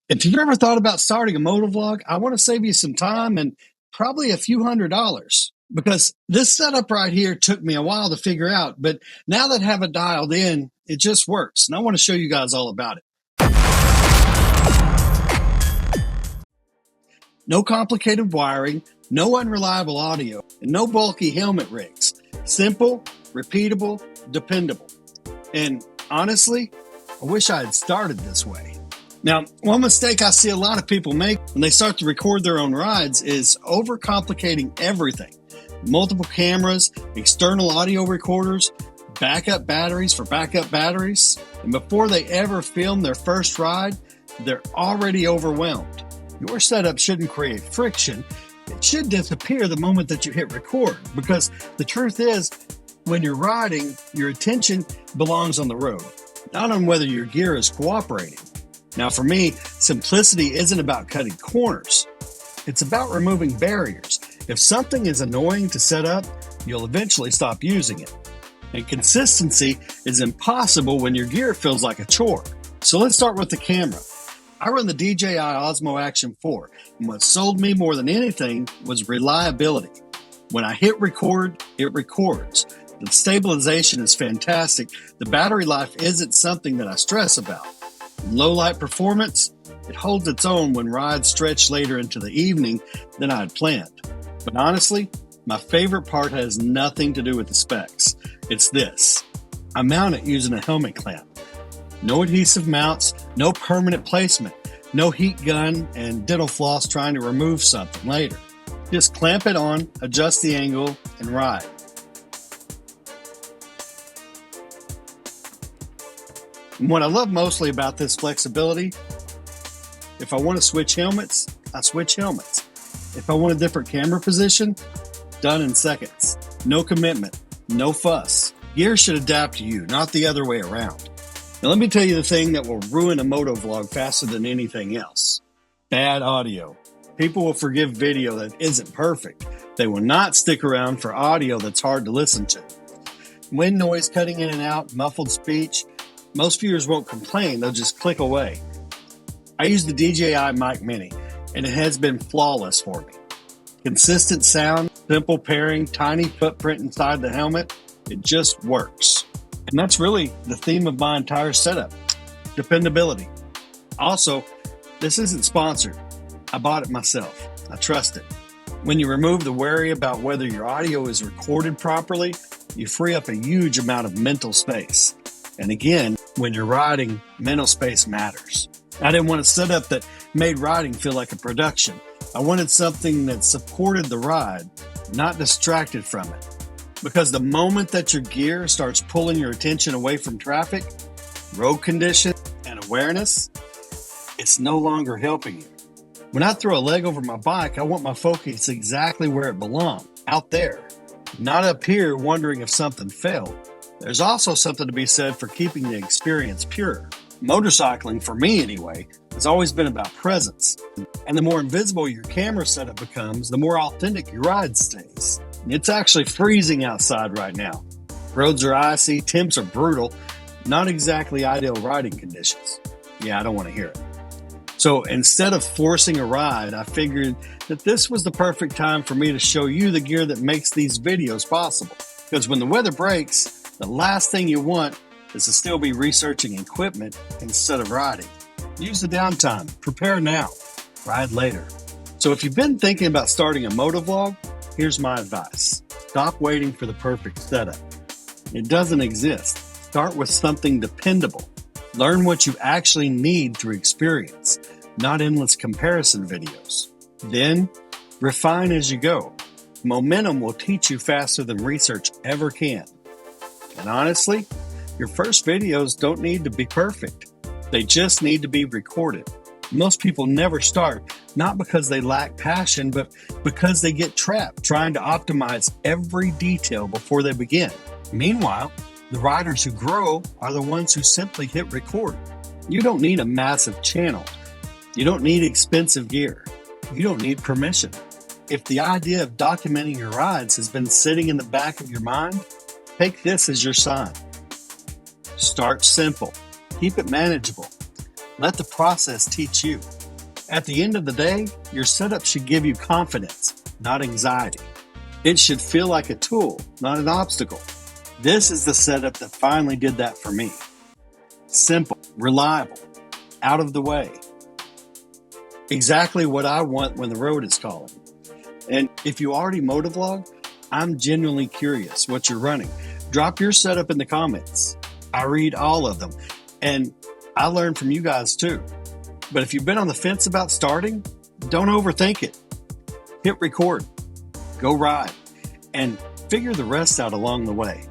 If you've ever thought about starting a motovlog, I want to save you some time and probably a few $100s because this setup right here took me a while to figure out, but now that I have it dialed in, it just works. And I want to show you guys all about it. No complicated wiring, no unreliable audio, and no bulky helmet rigs. Simple, repeatable, dependable. And honestly, I wish I had started this way. Now, one mistake I see a lot of people make when they start to record their own rides is overcomplicating everything. Multiple cameras, external audio recorders, backup batteries for backup batteries. And before they ever film their first ride, they're already overwhelmed. Your setup shouldn't create friction. It should disappear the moment that you hit record, because the truth is, when you're riding, your attention belongs on the road, not on whether your gear is cooperating. Now, for me, simplicity isn't about cutting corners. It's about removing barriers. If something is annoying to set up, you'll eventually stop using it. And consistency is impossible when your gear feels like a chore. So let's start with the camera. I run the DJI Osmo Action 4, and what sold me more than anything was reliability. When I hit record, it records. The stabilization is fantastic. The battery life isn't something that I stress about. Low light performance, it holds its own when rides stretch later into the evening than I had planned. But honestly, my favorite part has nothing to do with the specs. It's this. I mount it using a helmet clamp. No adhesive mounts, no permanent placement, no heat gun and dental floss trying to remove something later. Just clamp it on, adjust the angle, and ride. And what I love mostly about this flexibility, if I want to switch helmets, I switch helmets. If I want a different camera position, done in seconds. No commitment, no fuss. Gear should adapt to you, not the other way around. Now let me tell you the thing that will ruin a motovlog faster than anything else. Bad audio. People will forgive video that isn't perfect. They will not stick around for audio that's hard to listen to. Wind noise cutting in and out, muffled speech. Most viewers won't complain, they'll just click away. I use the DJI Mic Mini, and it has been flawless for me. Consistent sound, simple pairing, tiny footprint inside the helmet, it just works. And that's really the theme of my entire setup, dependability. Also, this isn't sponsored. I bought it myself. I trust it. When you remove the worry about whether your audio is recorded properly, you free up a huge amount of mental space. And again, when you're riding, mental space matters. I didn't want a setup that made riding feel like a production. I wanted something that supported the ride, not distracted from it. Because the moment that your gear starts pulling your attention away from traffic, road conditions, and awareness, it's no longer helping you. When I throw a leg over my bike, I want my focus exactly where it belongs, out there, not up here wondering if something failed. There's also something to be said for keeping the experience pure. Motorcycling, for me anyway, has always been about presence. And the more invisible your camera setup becomes, the more authentic your ride stays. It's actually freezing outside right now. Roads are icy, temps are brutal, not exactly ideal riding conditions. Yeah, I don't want to hear it. So instead of forcing a ride, I figured that this was the perfect time for me to show you the gear that makes these videos possible. Because when the weather breaks, the last thing you want is to still be researching equipment instead of riding. Use the downtime. Prepare now. Ride later. So if you've been thinking about starting a motovlog, here's my advice. Stop waiting for the perfect setup. It doesn't exist. Start with something dependable. Learn what you actually need through experience, not endless comparison videos. Then, refine as you go. Momentum will teach you faster than research ever can. And honestly, your first videos don't need to be perfect. They just need to be recorded. Most people never start, not because they lack passion, but because they get trapped trying to optimize every detail before they begin. Meanwhile, the riders who grow are the ones who simply hit record. You don't need a massive channel. You don't need expensive gear. You don't need permission. If the idea of documenting your rides has been sitting in the back of your mind, take this as your sign. Start simple. Keep it manageable. Let the process teach you. At the end of the day, your setup should give you confidence, not anxiety. It should feel like a tool, not an obstacle. This is the setup that finally did that for me. Simple, reliable, out of the way. Exactly what I want when the road is calling. And if you already motovlog, I'm genuinely curious what you're running. Drop your setup in the comments. I read all of them, and I learn from you guys too. But if you've been on the fence about starting, don't overthink it. Hit record, go ride, and figure the rest out along the way.